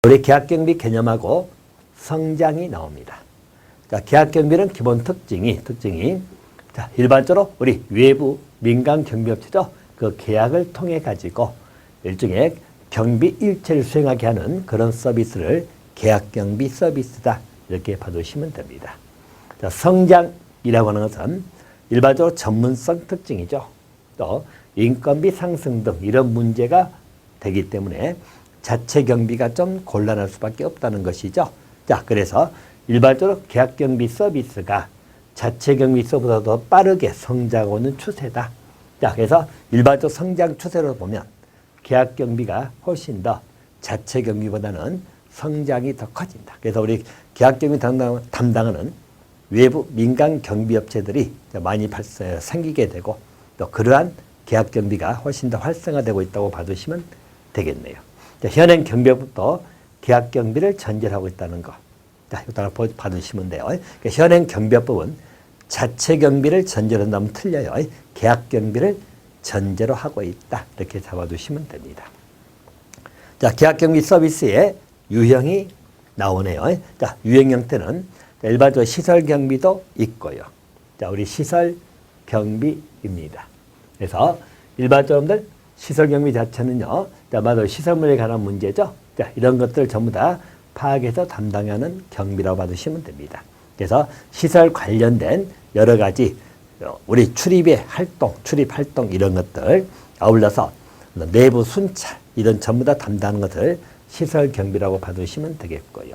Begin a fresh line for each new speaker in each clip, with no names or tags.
우리 계약경비 개념하고 성장이 나옵니다. 자, 계약경비는 기본 특징이 자, 일반적으로 우리 외부 민간 경비업체죠. 그 계약을 통해 가지고 일종의 경비 일체를 수행하게 하는 그런 서비스를 계약경비 서비스다. 이렇게 봐두시면 됩니다. 자, 성장이라고 하는 것은 일반적으로 전문성 특징이죠. 또 인건비 상승 등 이런 문제가 되기 때문에 자체 경비가 좀 곤란할 수밖에 없다는 것이죠. 자, 그래서 일반적으로 계약경비 서비스가 자체 경비서보다 더 빠르게 성장하고 있는 추세다. 자, 그래서 일반적 성장 추세로 보면 계약경비가 훨씬 더 자체 경비보다는 성장이 더 커진다. 그래서 우리 계약경비 담당하는 외부 민간 경비업체들이 많이 생기게 되고 또 그러한 계약경비가 훨씬 더 활성화되고 있다고 봐주시면 되겠네요. 자, 현행 경비업부터 계약경비를 전제하고 있다는 거. 자, 이따가 봐주시면 돼요. 그러니까 현행 경비업법은 자체 경비를 전제로 한다면 틀려요. 계약경비를 전제로 하고 있다. 이렇게 잡아두시면 됩니다. 자, 계약경비 서비스의 유형이 나오네요. 자, 유형 형태는 일반적으로 시설경비도 있고요. 자, 우리 시설경비입니다. 그래서 일반적으로 시설경비 자체는요. 자, 바로 시설물에 관한 문제죠. 자, 이런 것들 전부 다 파악해서 담당하는 경비라고 봐주시면 됩니다. 그래서 시설 관련된 여러 가지 우리 출입 활동 이런 것들 아울러서 내부 순찰 이런 전부 다 담당하는 것을 시설 경비라고 봐두시면 되겠고요.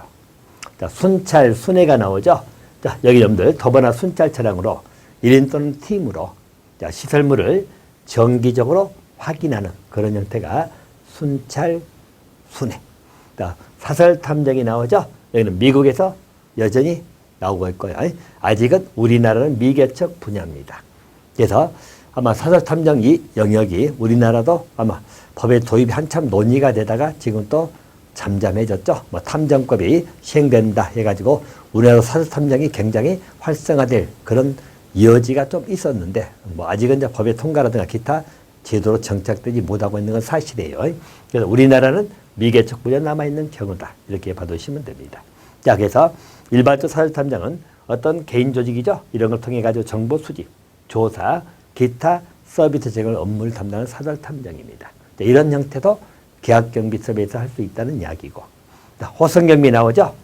자, 순찰 순회가 나오죠. 자, 여기 여러분들 도보나 순찰 차량으로 1인 또는 팀으로 자, 시설물을 정기적으로 확인하는 그런 형태가 순찰 순회. 자, 사설 탐정이 나오죠. 여기는 미국에서 여전히 나오고 있고요. 아직은 우리나라는 미개척 분야입니다. 그래서 아마 사설 탐정 이 영역이 우리나라도 아마 법의 도입이 한참 논의가 되다가 지금 또 잠잠해졌죠. 뭐 탐정법이 시행된다 해가지고 우리나라 사설 탐정이 굉장히 활성화될 그런 여지가 좀 있었는데 뭐 아직은 이제 법의 통과라든가 기타 제도로 정착되지 못하고 있는 건 사실이에요. 그래서 우리나라는 미개척 분야 남아있는 경우다. 이렇게 봐두시면 됩니다. 자, 그래서 일반적 사설 탐정은 어떤 개인 조직이죠. 이런 걸 통해 가지고 정보 수집, 조사, 기타 서비스 제공 업무를 담당하는 사설 탐정입니다. 자, 이런 형태도 계약경비 서비스에서 할 수 있다는 이야기고. 자, 호선경비 나오죠.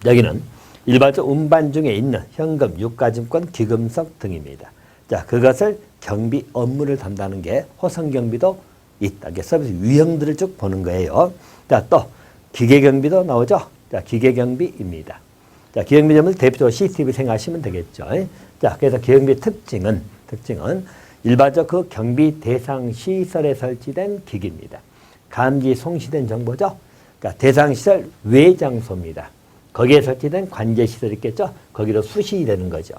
여기는 일반적 운반 중에 있는 현금, 유가증권, 기금속 등입니다. 자, 그것을 경비 업무를 담당하는 게 호선경비도 있다. 서비스 유형들을 쭉 보는 거예요. 자, 또 기계경비도 나오죠. 자, 기계경비입니다. 자, 기계경비점을 대표적으로 CCTV 생각하시면 되겠죠. 자, 그래서 기계경비 특징은 일반적 그 경비 대상 시설에 설치된 기기입니다. 감지 송시된 정보죠. 자, 대상 시설 외 장소입니다. 거기에 설치된 관제 시설이 있겠죠. 거기로 수신이 되는 거죠.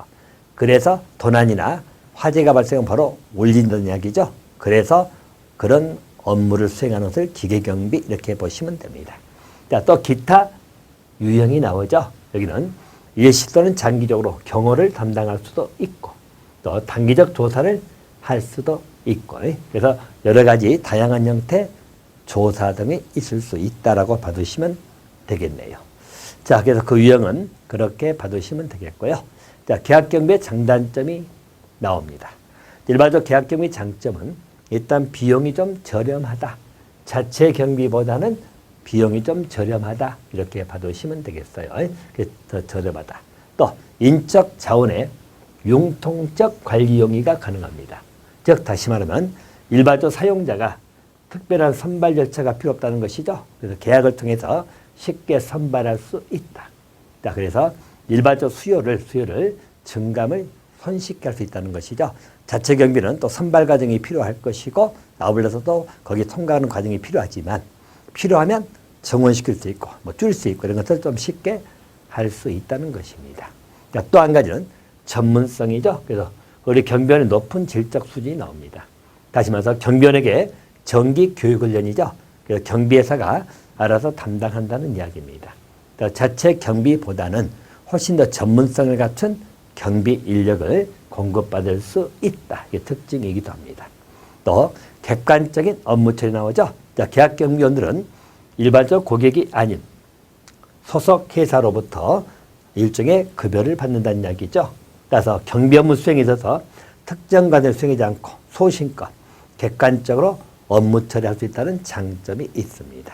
그래서 도난이나 화재가 발생하면 바로 울린다는 이야기죠. 그래서 그런 업무를 수행하는 것을 기계경비 이렇게 보시면 됩니다. 자, 또 기타 유형이 나오죠. 여기는 일시 또는 장기적으로 경호를 담당할 수도 있고 또 단기적 조사를 할 수도 있고 그래서 여러 가지 다양한 형태 조사 등이 있을 수 있다라고 봐두시면 되겠네요. 자, 그래서 그 유형은 그렇게 봐두시면 되겠고요. 자, 계약경비의 장단점이 나옵니다. 일반적 계약경비 장점은 일단 비용이 좀 저렴하다. 자체 경비보다는 비용이 좀 저렴하다. 이렇게 봐두시면 되겠어요. 더 저렴하다. 또 인적 자원의 융통적 관리 용이가 가능합니다. 즉 다시 말하면 일반적 사용자가 특별한 선발 절차가 필요 없다는 것이죠. 그래서 계약을 통해서 쉽게 선발할 수 있다. 자, 그래서 일반적 수요를 증감을 손쉽게 할 수 있다는 것이죠. 자체 경비는 또 선발 과정이 필요할 것이고 아울러서 또 거기 통과하는 과정이 필요하지만 필요하면 정원시킬 수 있고 뭐 줄 수 있고 이런 것들을 좀 쉽게 할 수 있다는 것입니다. 또 한 가지는 전문성이죠. 그래서 우리 경비원의 높은 질적 수준이 나옵니다. 다시 말해서 경비원에게 정기 교육 훈련이죠. 그래서 경비회사가 알아서 담당한다는 이야기입니다. 자체 경비보다는 훨씬 더 전문성을 갖춘 경비 인력을 공급받을 수 있다. 이게 특징이기도 합니다. 또 객관적인 업무 처리 나오죠. 자, 계약경비원들은 일반적 고객이 아닌 소속 회사로부터 일종의 급여를 받는다는 이야기죠. 따라서 경비 업무 수행에 있어서 특정 관을 수행하지 않고 소신껏 객관적으로 업무 처리할 수 있다는 장점이 있습니다.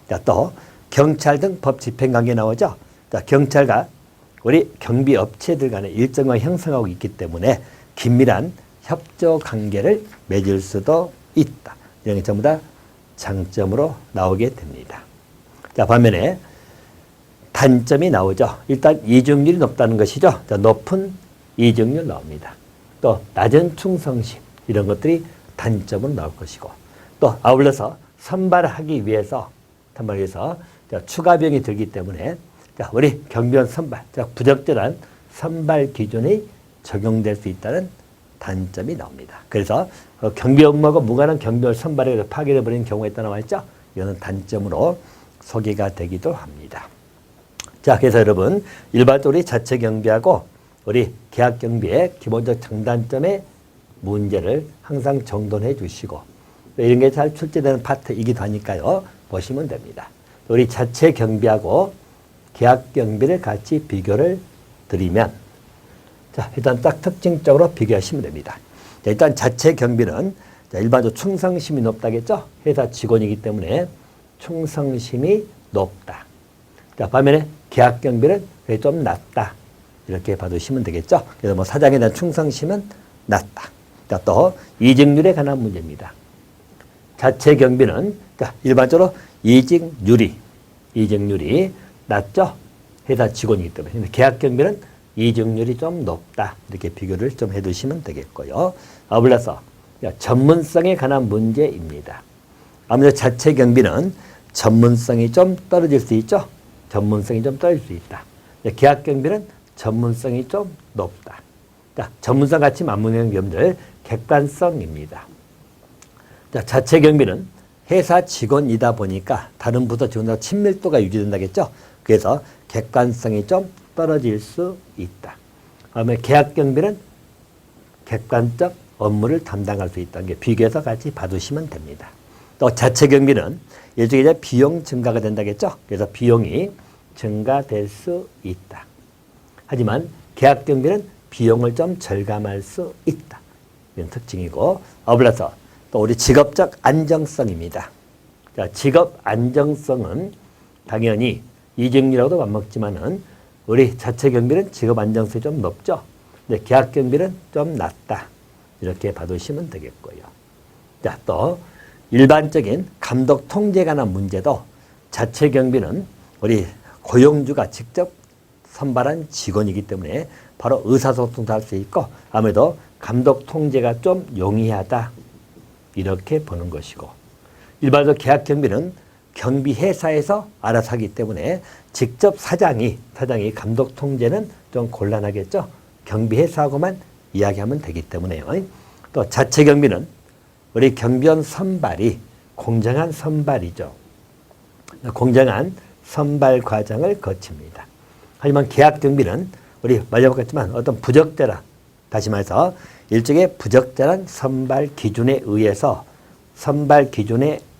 자, 또 경찰 등 법 집행 관계 나오죠. 자, 경찰과 우리 경비 업체들 간의 일정을 형성하고 있기 때문에 긴밀한 협조 관계를 맺을 수도 있다. 이런 게 전부 다 장점으로 나오게 됩니다. 자, 반면에 단점이 나오죠. 일단 이중률이 높다는 것이죠. 자, 높은 이중률 나옵니다. 또 낮은 충성심 이런 것들이 단점으로 나올 것이고 또 아울러서 선발하기 위해서 자, 추가 비용이 들기 때문에 자, 우리 경비원 선발, 자, 부적절한 선발 기준이 적용될 수 있다는 단점이 나옵니다. 그래서 경비 업무하고 무관한 경비원 선발에 파기돼 버리는 경우가 있다 나와 있죠. 이거는 단점으로 소개가 되기도 합니다. 자, 그래서 여러분 일반적으로 자체 경비하고 우리 계약 경비의 기본적 장단점의 문제를 항상 정돈해 주시고 이런 게 잘 출제되는 파트이기도 하니까요. 보시면 됩니다. 우리 자체 경비하고 계약 경비를 같이 비교를 드리면 자, 일단 딱 특징적으로 비교하시면 됩니다. 자, 일단 자체 경비는 자, 일반적으로 충성심이 높다겠죠. 회사 직원이기 때문에 충성심이 높다. 자, 반면에 계약 경비는 좀 낮다. 이렇게 봐두시면 되겠죠. 그래서 뭐 사장에 대한 충성심은 낮다. 자, 또 이직률에 관한 문제입니다. 자체 경비는 자, 일반적으로 이직률이 낮죠. 회사 직원이기 때문에. 근데 계약 경비는 이직률이 좀 높다. 이렇게 비교를 좀 해두시면 되겠고요. 아울러서 전문성에 관한 문제입니다. 아무래도 자체 경비는 전문성이 좀 떨어질 수 있죠. 전문성이 좀 떨어질 수 있다. 계약 경비는 전문성이 좀 높다. 자, 전문성 같이 맞먹는 점들 객관성입니다. 자, 자체 경비는 회사 직원이다 보니까 다른 부서 직원과 친밀도가 유지된다겠죠. 그래서 객관성이 좀 떨어질 수 있다. 그다음에 계약 경비는 객관적 업무를 담당할 수 있다는 게 비교해서 같이 봐두시면 됩니다. 또 자체 경비는 일종의 비용 증가가 된다겠죠. 그래서 비용이 증가될 수 있다. 하지만 계약 경비는 비용을 좀 절감할 수 있다. 이런 특징이고 아울러서 또 우리 직업적 안정성입니다. 자, 직업 안정성은 당연히 이직률하고도 맞먹지만은 우리 자체 경비는 직업 안정성이 좀 높죠. 근데 계약 경비는 좀 낮다. 이렇게 봐두시면 되겠고요. 자, 또 일반적인 감독 통제에 관한 문제도 자체 경비는 우리 고용주가 직접 선발한 직원이기 때문에 바로 의사소통도 할 수 있고 아무래도 감독 통제가 좀 용이하다. 이렇게 보는 것이고 일반적 계약 경비는 경비회사에서 알아서 하기 때문에 직접 사장이 감독 통제는 좀 곤란하겠죠. 경비회사하고만 이야기하면 되기 때문에요. 또 자체 경비는 우리 경비원 선발이 공정한 선발이죠. 공정한 선발 과정을 거칩니다. 하지만 계약 경비는 우리 말려봤겠지만 어떤 부적절한 다시 말해서 일종의 부적절한 선발 기준에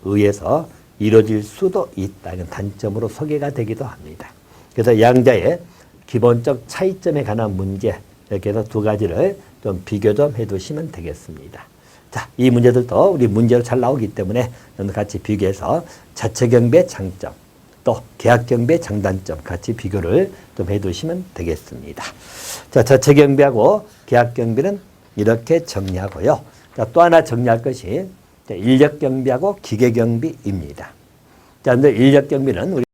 의해서 이루어질 수도 있다. 이건 단점으로 소개가 되기도 합니다. 그래서 양자의 기본적 차이점에 관한 문제 이렇게 해서 두 가지를 좀 비교 좀 해두시면 되겠습니다. 자, 이 문제들도 우리 문제로 잘 나오기 때문에 같이 비교해서 자체 경비의 장점 또 계약 경비의 장단점 같이 비교를 좀 해두시면 되겠습니다. 자, 자체 경비하고 계약 경비는 이렇게 정리하고요. 자, 또 하나 정리할 것이 인력 경비하고 기계 경비입니다. 자, 근데 인력 경비는 우리